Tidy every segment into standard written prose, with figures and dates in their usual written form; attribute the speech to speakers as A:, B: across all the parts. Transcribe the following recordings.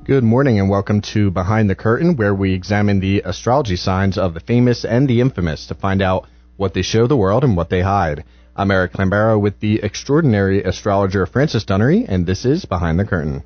A: Good morning and welcome to Behind the Curtain, where we examine the astrology signs of the famous and the infamous to find out what they show the world and what they hide. I'm Erick Klambara with the extraordinary astrologer Francis Dunnery, and this is Behind the Curtain.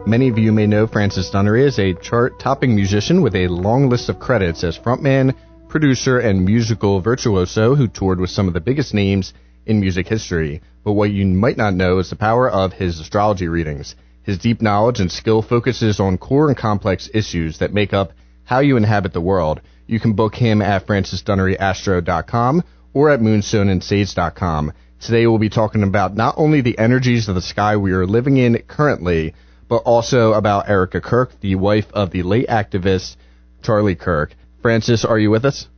A: Many of you may know Francis Dunnery as a chart-topping musician with a long list of credits as frontman, producer, and musical virtuoso who toured with some of the biggest names in music history. But what you might not know is the power of his astrology readings. His deep knowledge and skill focuses on core and complex issues that make up how you inhabit the world. You can book him at francisdunneryastro.com or at moonstoneandsage.com. Today we'll be talking about not only the energies of the sky we are living in currently, but also about Erika Kirk, the wife of the late activist Charlie Kirk. Francis, are you with us?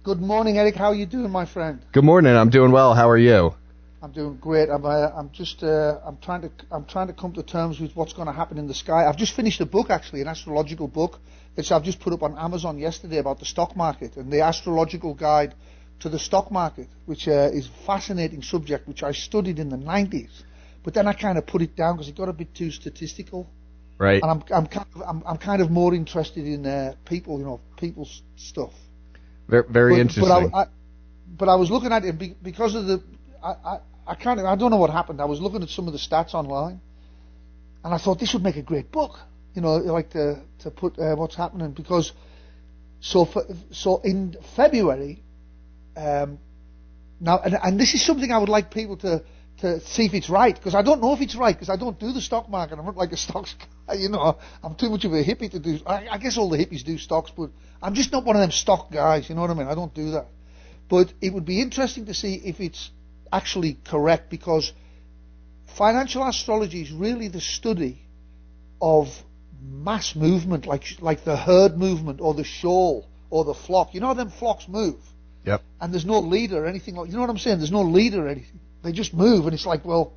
B: Good morning, Eric. How are you doing, my friend?
A: Good morning. I'm doing well. How are you?
B: I'm doing great. I'm trying to come to terms with what's going to happen in the sky. I've just finished a book, actually, an astrological book, which I've just put up on Amazon yesterday about the stock market and the astrological guide to the stock market, which is a fascinating subject, which I studied in the 90s. But then I kind of put it down because it got a bit too statistical.
A: Right.
B: And I'm kind of more interested in people's stuff.
A: Very interesting.
B: But I was looking at it because of the I don't know what happened. I was looking at some of the stats online, and I thought this would make a great book. Like to put what's happening, because so in February now, and this is something I would like people to see if it's right, because I don't know if it's right, because I don't do the stock market. I'm not like a stocks guy, I'm too much of a hippie to do. I guess all the hippies do stocks, but I'm just not one of them stock guys. You know what I mean? I don't do that. But it would be interesting to see if it's actually correct, because financial astrology is really the study of mass movement, like the herd movement or the shoal or the flock. You know how them flocks move?
A: Yep.
B: And there's no leader or anything like. You know what I'm saying? There's no leader or anything. They just move, and it's like, well,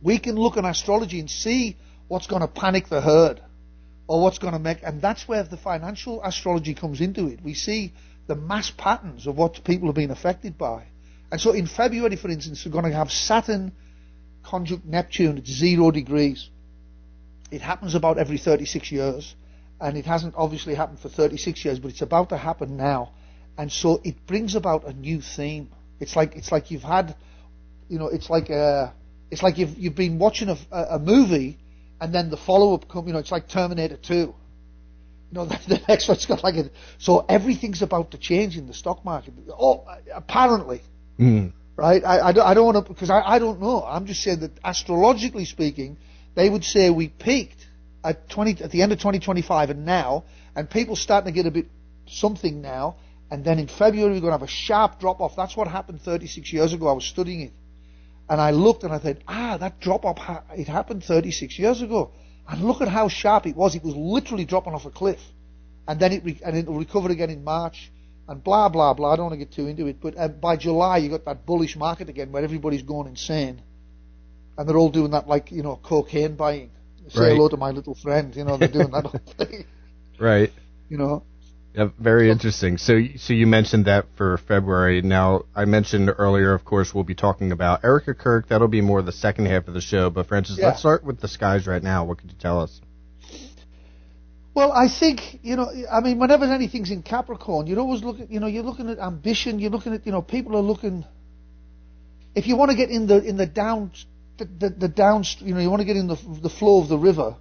B: we can look at astrology and see what's going to panic the herd, or what's going to make, and that's where the financial astrology comes into it. We see the mass patterns of what people are being affected by. And so in February, for instance, we're going to have Saturn conjunct Neptune at 0 degrees. It happens about every 36 years, and it hasn't obviously happened for 36 years, but it's about to happen now. And so it brings about a new theme. It's like you've had, it's like you've been watching a movie, and then the follow-up come, it's like Terminator 2. The next one's got like so everything's about to change in the stock market. Oh, apparently. Right? I don't want to, because I don't know. I'm just saying that astrologically speaking, they would say we peaked at the end of 2025 and now, and people starting to get a bit something now, and then in February we're going to have a sharp drop off. That's what happened 36 years ago. I was studying it, and I looked and I thought, that drop off, it happened 36 years ago, and look at how sharp it was. It was literally dropping off a cliff, and then it will recover again in March. And blah, blah, blah. I don't want to get too into it. But by July, you got that bullish market again where everybody's going insane. And they're all doing that like, cocaine buying. Say hello to my little friend. They're doing that whole thing.
A: Right. Yeah, very interesting. So you mentioned that for February. Now, I mentioned earlier, of course, we'll be talking about Erika Kirk. That'll be more the second half of the show. But, Francis, Let's start with the skies right now. What could you tell us?
B: Well, I think, whenever anything's in Capricorn, you're always looking, you're looking at ambition, you're looking at, people are looking, if you want to get in the down, you want to get in the flow of the river,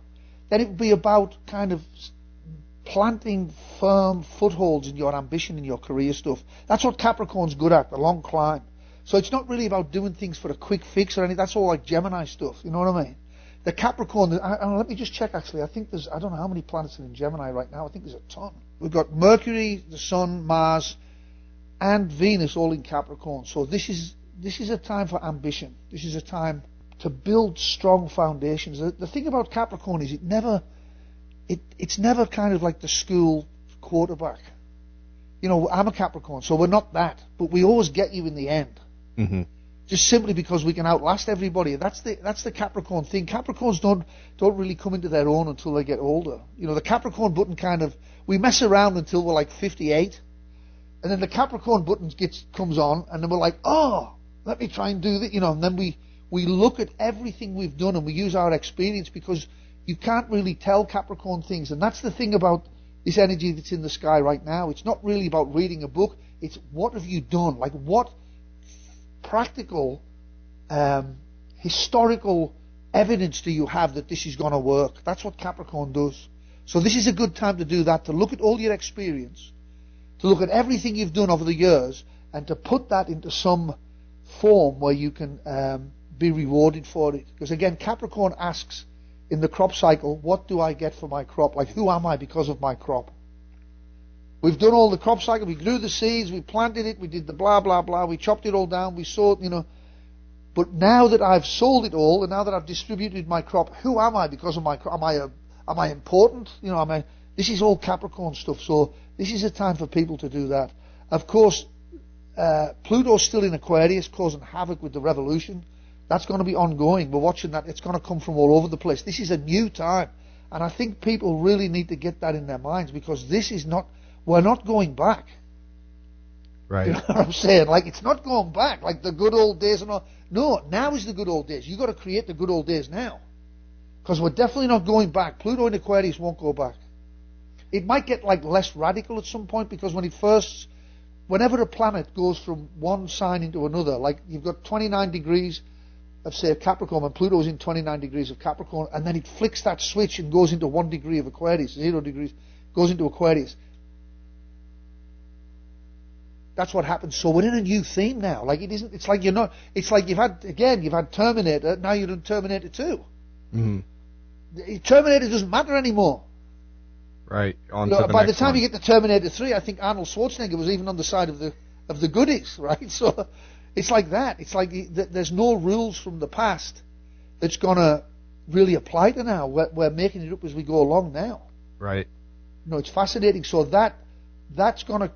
B: then it would be about kind of planting firm footholds in your ambition and your career stuff. That's what Capricorn's good at, the long climb. So it's not really about doing things for a quick fix or anything. That's all like Gemini stuff, you know what I mean? The Capricorn, let me just check actually, I think I don't know how many planets are in Gemini right now, I think there's a ton. We've got Mercury, the Sun, Mars, and Venus all in Capricorn. So this is a time for ambition. This is a time to build strong foundations. The thing about Capricorn is it's never kind of like the school quarterback. I'm a Capricorn, so we're not that, but we always get you in the end. Mm-hmm. Just simply because we can outlast everybody. That's the Capricorn thing. Capricorns don't really come into their own until they get older. The Capricorn button we mess around until we're like 58, And then the Capricorn button comes on, and then we're like, oh, let me try and do that, and then we look at everything we've done and we use our experience, because you can't really tell Capricorn things. And that's the thing about this energy that's in the sky right now. It's not really about reading a book. It's what have you done? Like, what practical, historical evidence do you have that this is going to work? That's what Capricorn does. So this is a good time to do that, to look at all your experience, to look at everything you've done over the years, and to put that into some form where you can be rewarded for it. Because again, Capricorn asks in the crop cycle, what do I get for my crop? Like, who am I because of my crop? We've done all the crop cycle, we grew the seeds, we planted it, we did the blah, blah, blah, we chopped it all down, we sowed, But now that I've sold it all, and now that I've distributed my crop, who am I because of my crop? Am I important? This is all Capricorn stuff. So this is a time for people to do that. Of course, Pluto's still in Aquarius, causing havoc with the revolution. That's going to be ongoing. We're watching that. It's going to come from all over the place. This is a new time. And I think people really need to get that in their minds, because we're not going back.
A: Right.
B: You know what I'm saying? Like, it's not going back, like the good old days and all. No, now is the good old days. You've got to create the good old days now. Because we're definitely not going back. Pluto in Aquarius won't go back. It might get like less radical at some point, because whenever a planet goes from one sign into another, like you've got 29 degrees of, say, Capricorn, and Pluto's in 29 degrees of Capricorn, and then it flicks that switch and goes into 1 degree of Aquarius, 0 degrees, goes into Aquarius. That's what happens. So we're in a new theme now. Like, it's like you've had Terminator, now you're in Terminator 2.
A: Mm-hmm.
B: Terminator doesn't matter anymore.
A: Right.
B: By the time you get to Terminator 3, I think Arnold Schwarzenegger was even on the side of the goodies, right? So it's like that. It's like there's no rules from the past that's going to really apply to now. We're making it up as we go along now.
A: Right.
B: It's fascinating. So that's going to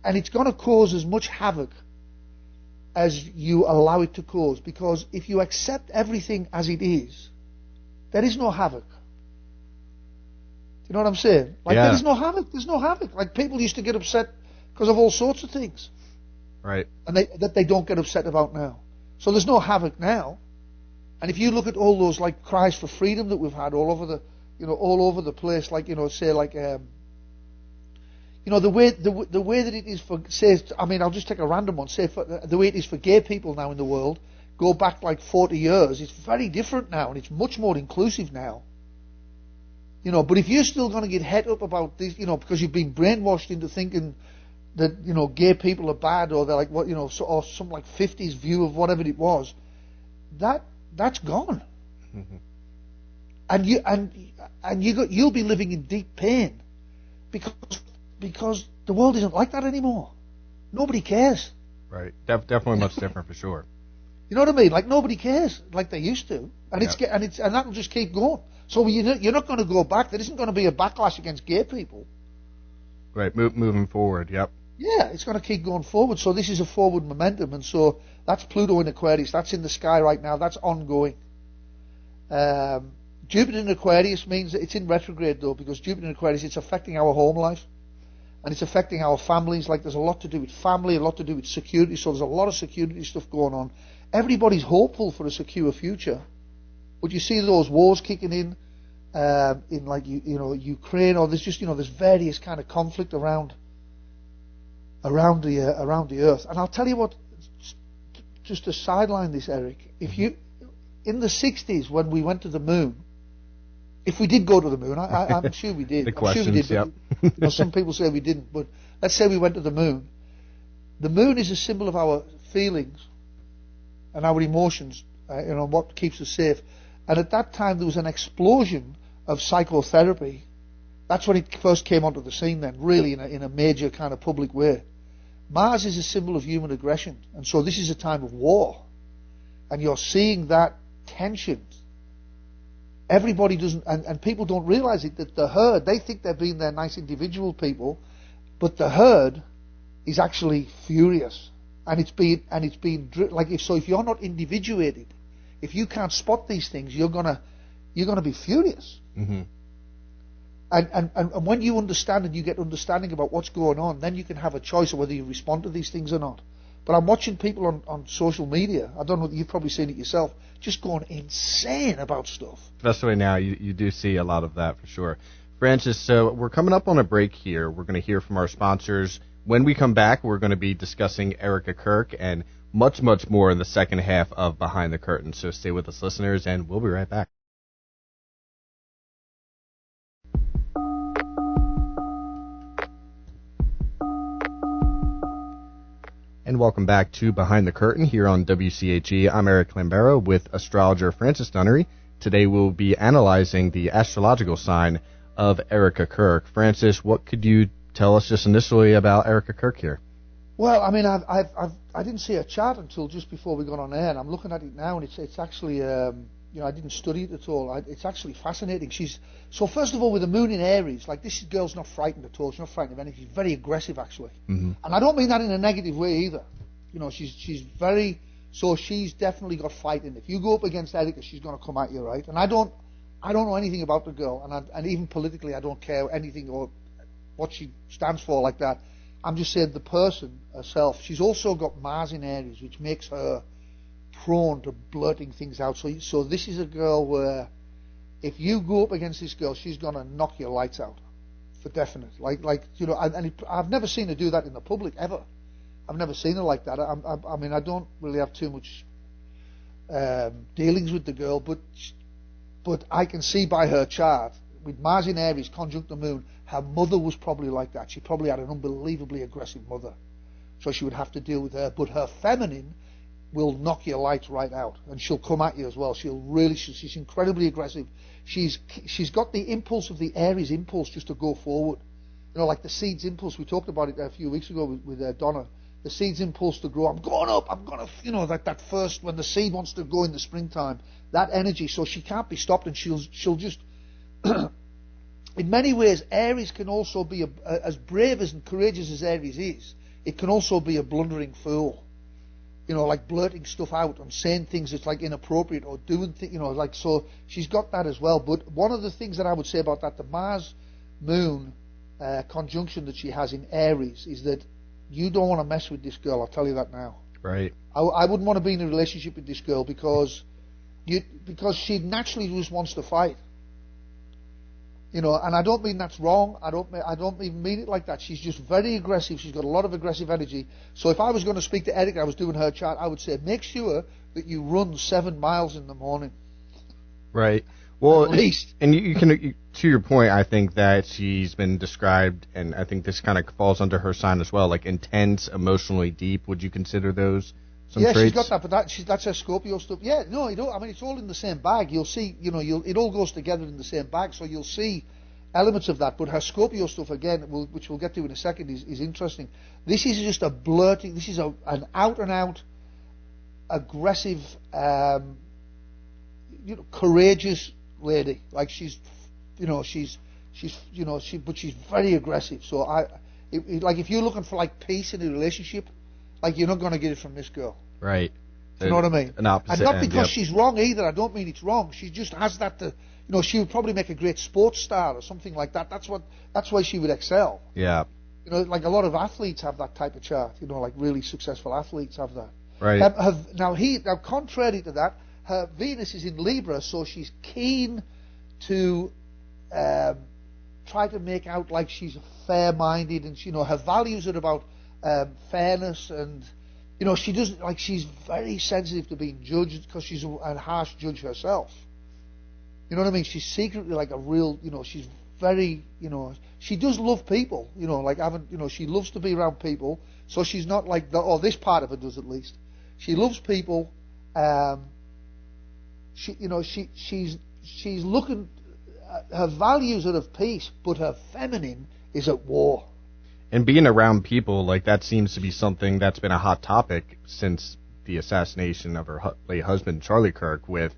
B: and it's going to cause as much havoc as you allow it to cause, because if you accept everything as it is, there is no havoc. Do you know what I'm saying? Like,
A: yeah.
B: There's no havoc. Like, people used to get upset because of all sorts of things.
A: Right.
B: And that they don't get upset about now. So there's no havoc now. And if you look at all those, like, cries for freedom that we've had all over the place, like, say, like, the way that it is for, say, I mean, I'll just take a random one, say, the way it is for gay people now in the world, go back like 40 years, it's very different now, and it's much more inclusive now. But if you're still going to get het up about this, because you've been brainwashed into thinking that, gay people are bad, or they're like, what, or some like 50s view of whatever it was, that's gone.
A: Mm-hmm.
B: And you'll be living in deep pain because the world isn't like that anymore. Nobody cares.
A: Right. Definitely much different for sure.
B: You know what I mean? Like, nobody cares like they used to, and and that'll just keep going. So you're not going to go back. There isn't going to be a backlash against gay people.
A: Right. Moving forward. Yep.
B: Yeah, it's going to keep going forward. So this is a forward momentum, and so that's Pluto in Aquarius. That's in the sky right now. That's ongoing. Jupiter in Aquarius means that it's in retrograde, though, because Jupiter in Aquarius, it's affecting our home life, and it's affecting our families. Like, there's a lot to do with family, a lot to do with security. So there's a lot of security stuff going on. Everybody's hopeful for a secure future, but you see those wars kicking in like Ukraine, or there's just there's various kind of conflict around the earth. And I'll tell you what, just to sideline this, Eric, if you in the 60s when we went to the moon, if we did go to the moon, I'm sure we did.
A: The questions,
B: yep. Some people say we didn't, but let's say we went to the moon. The moon is a symbol of our feelings and our emotions, what keeps us safe. And at that time, there was an explosion of psychotherapy. That's when it first came onto the scene then, really in a major kind of public way. Mars is a symbol of human aggression, and so this is a time of war. And you're seeing that tension. Everybody doesn't, and people don't realize it, that the herd, they think they're being their nice individual people, but the herd is actually furious. And it's being like, if you're not individuated, if you can't spot these things, you're gonna be furious.
A: Mm-hmm.
B: And when you understand and you get understanding about what's going on, then you can have a choice of whether you respond to these things or not. But I'm watching people on social media, I don't know, you've probably seen it yourself, just going insane about stuff.
A: Especially now, you do see a lot of that for sure. Francis, so we're coming up on a break here. We're going to hear from our sponsors. When we come back, we're going to be discussing Erika Kirk and much, much more in the second half of Behind the Curtain. So stay with us, listeners, and we'll be right back. And welcome back to Behind the Curtain here on WCHE. I'm Erick Klambara with astrologer Francis Dunnery. Today we'll be analyzing the astrological sign of Erika Kirk. Francis, what could you tell us just initially about Erika Kirk here?
B: Well, I mean, I didn't see a chart until just before we got on air, and I'm looking at it now, and it's actually, I didn't study it at all. It's actually fascinating. So first of all, with the moon in Aries, like this girl's not frightened at all. She's not frightened of anything. She's very aggressive, actually. Mm-hmm. And I don't mean that in a negative way either. She's very, so she's definitely got fight in it. If you go up against Erika, she's going to come at you, right? And I don't know anything about the girl, and even politically, I don't care anything or what she stands for like that. I'm just saying the person herself. She's also got Mars in Aries, which makes her prone to blurting things out. So this is a girl where if you go up against this girl, she's gonna knock your lights out for definite. I've never seen her do that in the public ever. I've never seen her like that. I mean, I don't really have too much dealings with the girl, but I can see by her chart with Mars in Aries conjunct the Moon, her mother was probably like that. She probably had an unbelievably aggressive mother, so she would have to deal with her. But her feminine will knock your lights right out, and she'll come at you as well. She's incredibly aggressive. She's got the impulse of the Aries impulse just to go forward. Like the seed's impulse. We talked about it a few weeks ago with Donna. The seed's impulse to grow. I'm going up. I'm gonna, that first when the seed wants to go in the springtime. That energy. So she can't be stopped, and she'll just. In many ways, Aries can also be as brave and courageous as Aries is. It can also be a blundering fool. Like blurting stuff out and saying things that's like inappropriate or doing things, so she's got that as well. But one of the things that I would say about that, the Mars Moon conjunction that she has in Aries, is that you don't want to mess with this girl. I'll tell you that now.
A: Right.
B: I wouldn't want to be in a relationship with this girl because she naturally just wants to fight. And I don't mean that's wrong. I don't even mean it like that. She's just very aggressive. She's got a lot of aggressive energy. So if I was going to speak to Eric, I was doing her chart, I would say make sure that you run 7 miles in the morning.
A: Right. Well,
B: at least.
A: And you can, to your point, I think that she's been described, and I think this kind of falls under her sign as well, like intense, emotionally deep. Would you consider those some traits?
B: She's got that, but that's her Scorpio stuff. Yeah, no, I mean, it's all in the same bag. You'll see, it all goes together in the same bag, so you'll see elements of that. But her Scorpio stuff, again, which we'll get to in a second, is interesting. This is just a blurting, this is an out-and-out, aggressive, courageous lady. Like but she's very aggressive. So like if you're looking for like peace in a relationship, like you're not going to get it from this girl.
A: Right.
B: Do you know what I mean?
A: An opposite
B: and not
A: end,
B: because she's wrong either. I don't mean it's wrong. She just has that. She would probably make a great sports star or something like that. That's why she would excel.
A: Yeah.
B: Like a lot of athletes have that type of chart. Like really successful athletes have that.
A: Right.
B: Now contrary to that, her Venus is in Libra, so she's keen to try to make out like she's fair-minded, and her values are about fairness, and she doesn't like. She's very sensitive to being judged because she's a harsh judge herself. You know what I mean? She's secretly like a real. She's very. She does love people. She loves to be around people. So she's not like this part of her does at least. She loves people. She's looking. Her values are of peace, but her feminine is at war.
A: And being around people, like that seems to be something that's been a hot topic since the assassination of her late husband, Charlie Kirk, with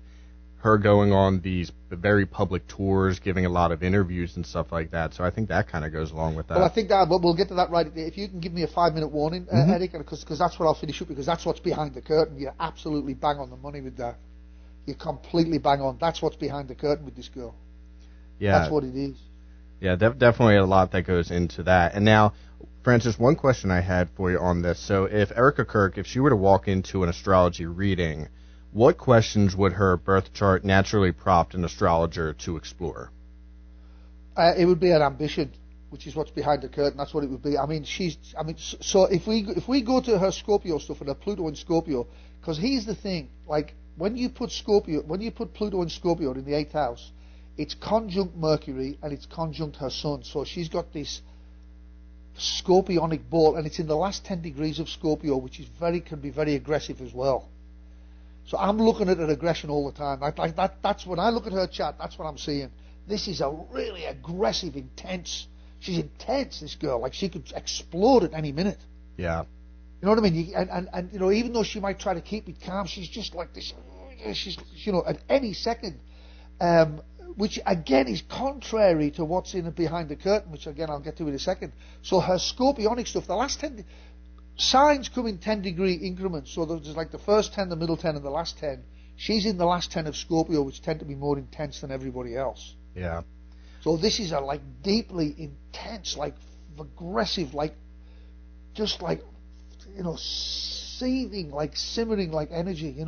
A: her going on these very public tours, giving a lot of interviews and stuff like that. So I think that kind of goes along with that.
B: Well, I think that we'll get to that right. If you can give me a 5-minute warning, Eric, because that's what I'll finish up, because that's what's behind the curtain. You're absolutely bang on the money with that. You're completely bang on. That's what's behind the curtain with this girl.
A: Yeah.
B: That's what it is.
A: Yeah, definitely a lot that goes into that. And now, Francis, one question I had for you on this. So if Erika Kirk, if she were to walk into an astrology reading, what questions would her birth chart naturally prompt an astrologer to explore?
B: It would be an ambition, which is what's behind the curtain. That's what it would be. So if we go to her Scorpio stuff and her Pluto in Scorpio, because here's the thing, like when you put Pluto in Scorpio in the 8th house, it's conjunct Mercury and it's conjunct her Sun. So she's got this scorpionic ball, and it's in the last 10 degrees of Scorpio, which is can be very aggressive as well. So I'm looking at her aggression all the time. That's when I look at her chart. That's what I'm seeing. This is a really aggressive, intense. She's intense. This girl, like she could explode at any minute.
A: Yeah.
B: You know what I mean? And even though she might try to keep it calm, she's just like this. She's at any second. Which again is contrary to what's in behind the curtain, which again I'll get to in a second. So her scorpionic stuff, the last 10 signs come in 10-degree increments. So there's like the first 10, the middle 10, and the last 10. She's in the last 10 of Scorpio, which tend to be more intense than everybody else.
A: Yeah.
B: So this is a like deeply intense, like aggressive, like just like seething, like simmering, like energy,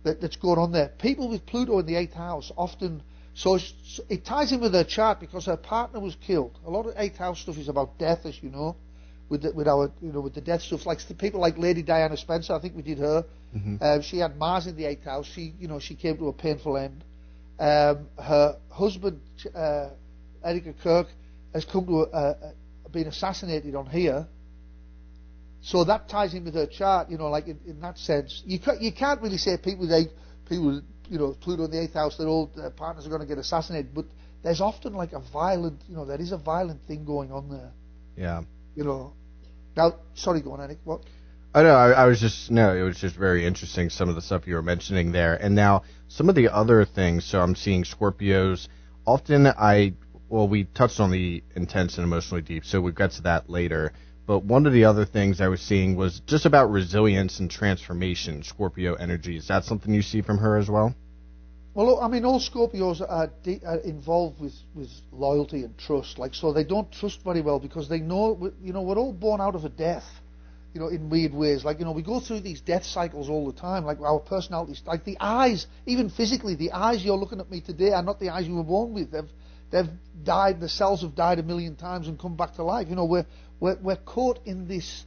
B: that's going on there. People with Pluto in the 8th house often. So it ties in with her chart because her partner was killed. A lot of 8th house stuff is about death, as you know, with the death stuff. Like the people like Lady Diana Spencer, I think we did her. Mm-hmm. She had Mars in the 8th house. She came to a painful end. Her husband, Erika Kirk, has come to been assassinated on here. So that ties in with her chart. Like in that sense, you can't really say people with Pluto in the 8th house, their old partners are going to get assassinated, but there's often like a violent, there is a violent thing going on there.
A: Yeah.
B: Now, sorry, go on, Eric. What?
A: Oh, no, it was just very interesting, some of the stuff you were mentioning there. And now, some of the other things, so I'm seeing Scorpios. Often we touched on the intense and emotionally deep, so we'll get to that later. But one of the other things I was seeing was just about resilience and transformation, Scorpio energy. Is that something you see from her as well?
B: Well, look, all Scorpios are involved with loyalty and trust. Like, so they don't trust very well because they know, we're all born out of a death, in weird ways. Like, we go through these death cycles all the time. Like our personalities, like the eyes, even physically, the eyes you're looking at me today are not the eyes you were born with. They've died. The cells have died 1,000,000 times and come back to life. We're caught in this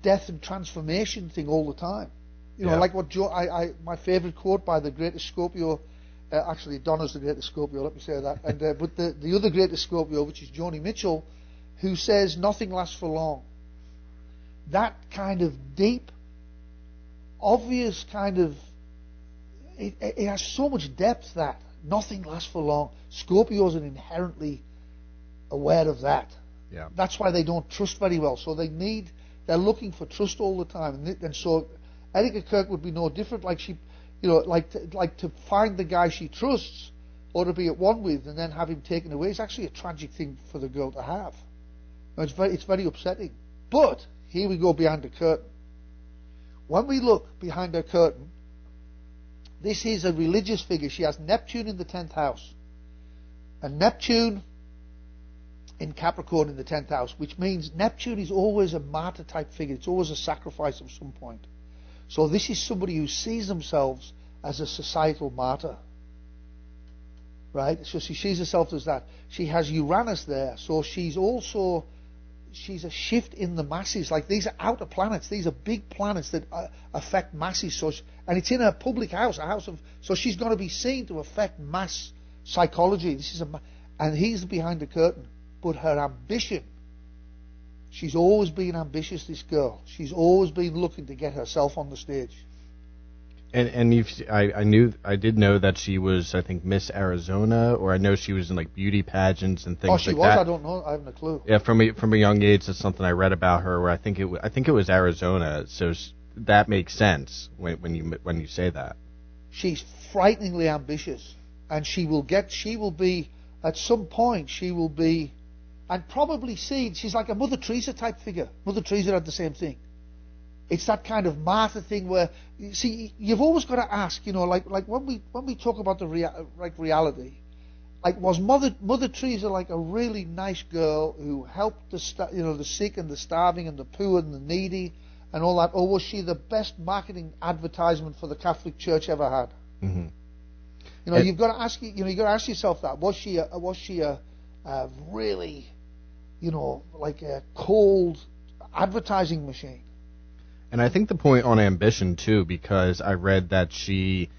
B: death and transformation thing all the time. Like what my favourite quote by the greatest Scorpio, actually Donna's the greatest Scorpio, let me say that, and but the other greatest Scorpio, which is Joni Mitchell, who says nothing lasts for long. That kind of deep, obvious kind of, it has so much depth that nothing lasts for long. Scorpios are inherently aware of that.
A: Yeah.
B: That's why they don't trust very well. So they're looking for trust all the time, and so Erika Kirk would be no different. Like she, like to find the guy she trusts or to be at one with and then have him taken away is actually a tragic thing for the girl to have. It's very upsetting. But here we go behind the curtain. When we look behind her curtain, this is a religious figure. She has Neptune in the 10th house, and Neptune in Capricorn in the 10th house, which means Neptune is always a martyr type figure. It's always a sacrifice of some point. So this is somebody who sees themselves as a societal martyr, right? So she sees herself as that. She has Uranus there, so she's a shift in the masses. Like these are outer planets. These are big planets that affect masses. So and it's in her public house, so she's going to be seen to affect mass psychology. And he's behind the curtain. But her ambition, she's always been ambitious, this girl. She's always been looking to get herself on the stage.
A: And I did know that she was, I think, Miss Arizona, or I know she was in like beauty pageants and things like that.
B: Oh, she was? I don't know. I haven't a clue.
A: Yeah, from a young age, that's something I read about her. Where I think it was Arizona. So that makes sense when you say that.
B: She's frighteningly ambitious, and she will be at some point. She will be. And probably she's like a Mother Teresa type figure. Mother Teresa had the same thing. It's that kind of martyr thing where, you've always got to ask, like when we talk about the reality, like, was Mother Teresa like a really nice girl who helped the sick and the starving and the poor and the needy and all that, or was she the best marketing advertisement for the Catholic Church ever had?
A: Mm-hmm.
B: You've got to ask yourself that. Was she a really, like a cold advertising machine?
A: And I think the point on ambition too, because I read that she,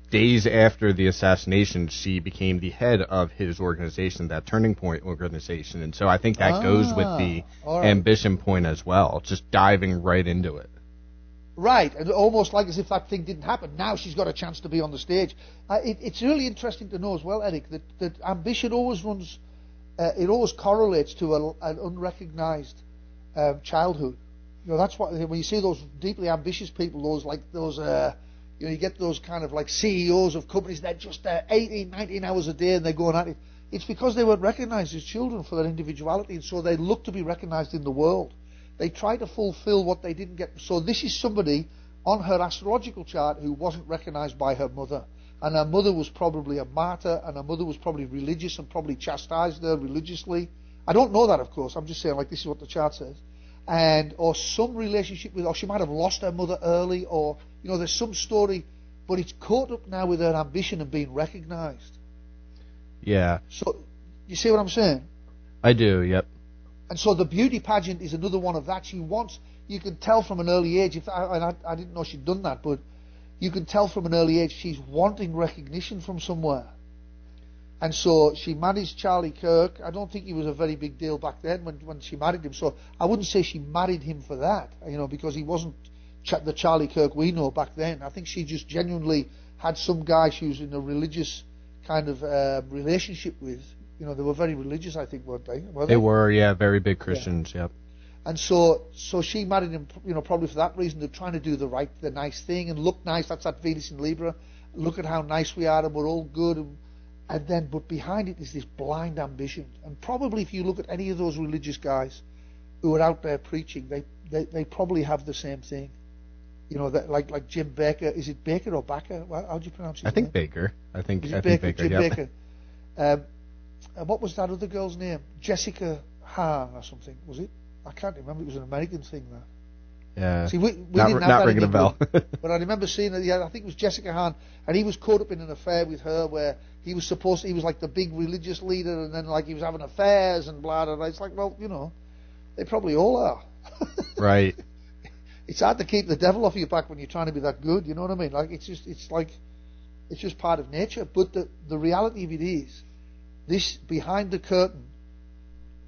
A: days after the assassination, she became the head of his organization, that Turning Point organization, and so I think that goes with the ambition point as well, just diving right into it.
B: Right, and almost like as if that thing didn't happen. Now she's got a chance to be on the stage. It's really interesting to know as well, Eric, that ambition always runs, it always correlates to an unrecognized childhood. That's what, when you see those deeply ambitious people, you get those kind of like CEOs of companies, they're just 18, 19 hours a day and they're going at it. It's because they weren't recognized as children for their individuality, and so they look to be recognized in the world. They try to fulfill what they didn't get. So this is somebody on her astrological chart who wasn't recognized by her mother. And her mother was probably a martyr, and her mother was probably religious and probably chastised her religiously. I don't know that, of course. I'm just saying, like, this is what the chart says. Or some relationship with, or she might have lost her mother early, or, there's some story, but it's caught up now with her ambition and being recognized.
A: Yeah.
B: So, you see what I'm saying?
A: I do, yep.
B: And so the beauty pageant is another one of that. She wants, you can tell from an early age, I didn't know she'd done that, but you can tell from an early age she's wanting recognition from somewhere. And so she marries Charlie Kirk. I don't think he was a very big deal back then when she married him. So I wouldn't say she married him for that, because he wasn't the Charlie Kirk we know back then. I think she just genuinely had some guy she was in a religious kind of relationship with. They were very religious, I think, weren't they?
A: They were, yeah, very big Christians,
B: yeah.
A: Yep.
B: And so she married him, probably for that reason. They're trying to do the nice thing and look nice. That's that Venus and Libra. Look at how nice we are and we're all good. But behind it is this blind ambition. And probably if you look at any of those religious guys who are out there preaching, they probably have the same thing. Like Jim Baker. Is it Baker or Baker? How do you pronounce it?
A: I think Baker. I think
B: Baker. Jim
A: yep.
B: Baker. And what was that other girl's name? Jessica Hahn or something, was it? I can't remember. It was an American thing, that.
A: Yeah.
B: See, we didn't have
A: not
B: that
A: ringing a bell.
B: But I remember seeing it. Yeah, I think it was Jessica Hahn, and he was caught up in an affair with her where he was like the big religious leader, and then like he was having affairs and blah blah blah. It's like, well, they probably all are.
A: Right.
B: It's hard to keep the devil off your back when you're trying to be that good. You know what I mean? Like it's just part of nature. But the reality of it is, this behind the curtain.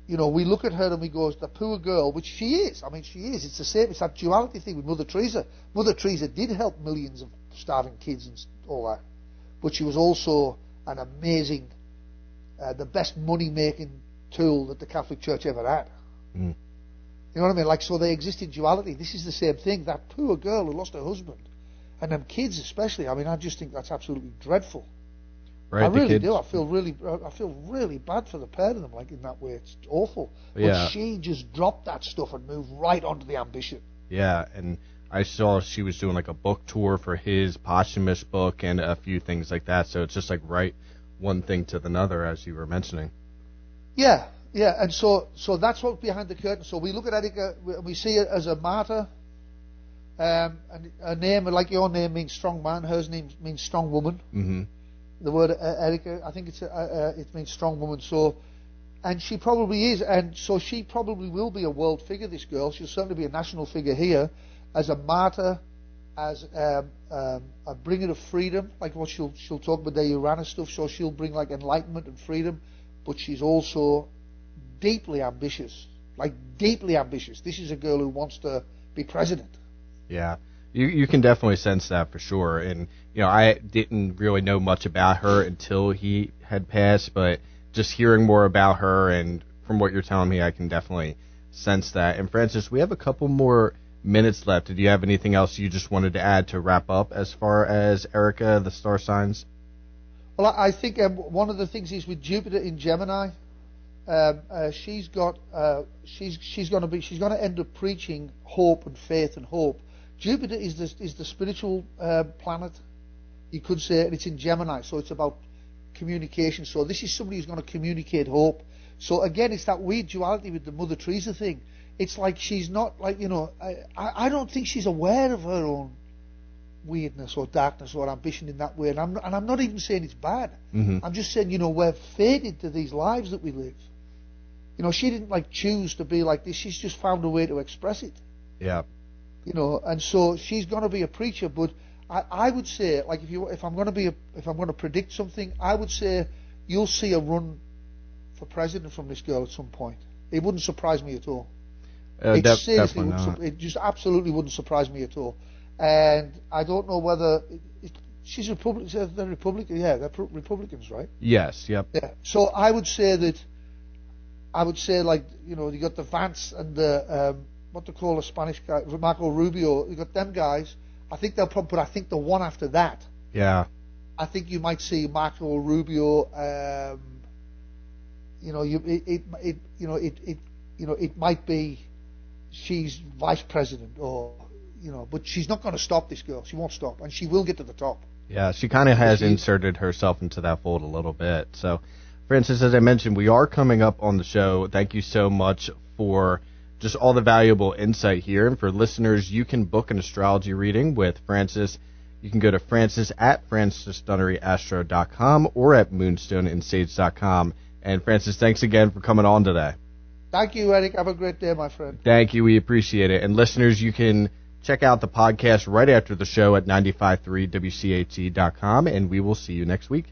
B: We look at her and we go, the poor girl, which she is. I mean, she is. It's the same. It's that duality thing with Mother Teresa. Mother Teresa did help millions of starving kids and all that. But she was also an amazing, the best money-making tool that the Catholic Church ever had.
A: Mm.
B: You know what I mean? Like, so they exist in duality. This is the same thing. That poor girl who lost her husband, and them kids especially. I mean, I just think that's absolutely dreadful.
A: Right,
B: I really do. I feel really bad for the pair of them. Like in that way, it's awful.
A: Yeah.
B: But she just dropped that stuff and moved right onto the ambition.
A: Yeah, and I saw she was doing like a book tour for his posthumous book and a few things like that. So it's just like right one thing to another, as you were mentioning.
B: Yeah, and so that's what's behind the curtain. So we look at Erika, we see her as a martyr. And her name, like your name, means strong man. Hers name means strong woman.
A: Mm-hmm.
B: The word Erika, I think it means strong woman. So, and she probably is, and so she probably will be a world figure. This girl, she'll certainly be a national figure here, as a martyr, as a bringer of freedom. Like what she'll talk about the Uranus stuff. So she'll bring like enlightenment and freedom, but she's also deeply ambitious. Like deeply ambitious. This is a girl who wants to be president.
A: Yeah. You can definitely sense that for sure. And, I didn't really know much about her until he had passed, but just hearing more about her and from what you're telling me, I can definitely sense that. And Francis, we have a couple more minutes left. Did you have anything else you just wanted to add to wrap up as far as Erika, the star signs?
B: Well, I think one of the things is with Jupiter in Gemini, she's going to end up preaching hope and faith and hope. Jupiter is the spiritual planet, you could say, and it's in Gemini, so it's about communication. So this is somebody who's going to communicate hope. So again, it's that weird duality with the Mother Teresa thing. It's like she's not like, I don't think she's aware of her own weirdness or darkness or ambition in that way. And I'm not even saying it's bad.
A: Mm-hmm.
B: I'm just saying, we're fated to these lives that we live. She didn't choose to be like this. She's just found a way to express it.
A: Yeah.
B: And so she's going to be a preacher. But I would say, if I'm going to predict something, I would say you'll see a run for president from this girl at some point. It wouldn't surprise me at all. It just absolutely wouldn't surprise me at all. And I don't know whether she's Republican. They're Republican. Yeah, they're Republicans, right?
A: Yes. Yep.
B: Yeah. So I would say you got the Vance and the what they call a Spanish guy, Marco Rubio. You got them guys. I think they'll probably. But I think the one after that.
A: Yeah.
B: I think you might see Marco Rubio. It might be she's vice president or. But she's not going to stop this girl. She won't stop, and she will get to the top.
A: Yeah, she kind of has inserted herself into that fold a little bit. So, Francis, as I mentioned, we are coming up on the show. Thank you so much for just all the valuable insight here. And for listeners, you can book an astrology reading with Francis. You can go to francis@francisdunneryastro.com or at moonstoneinsage.com. And Francis, thanks again for coming on today.
B: Thank you, Eric. Have a great day, my friend.
A: Thank you. We appreciate it. And listeners, you can check out the podcast right after the show at 953wcat.com, and we will see you next week.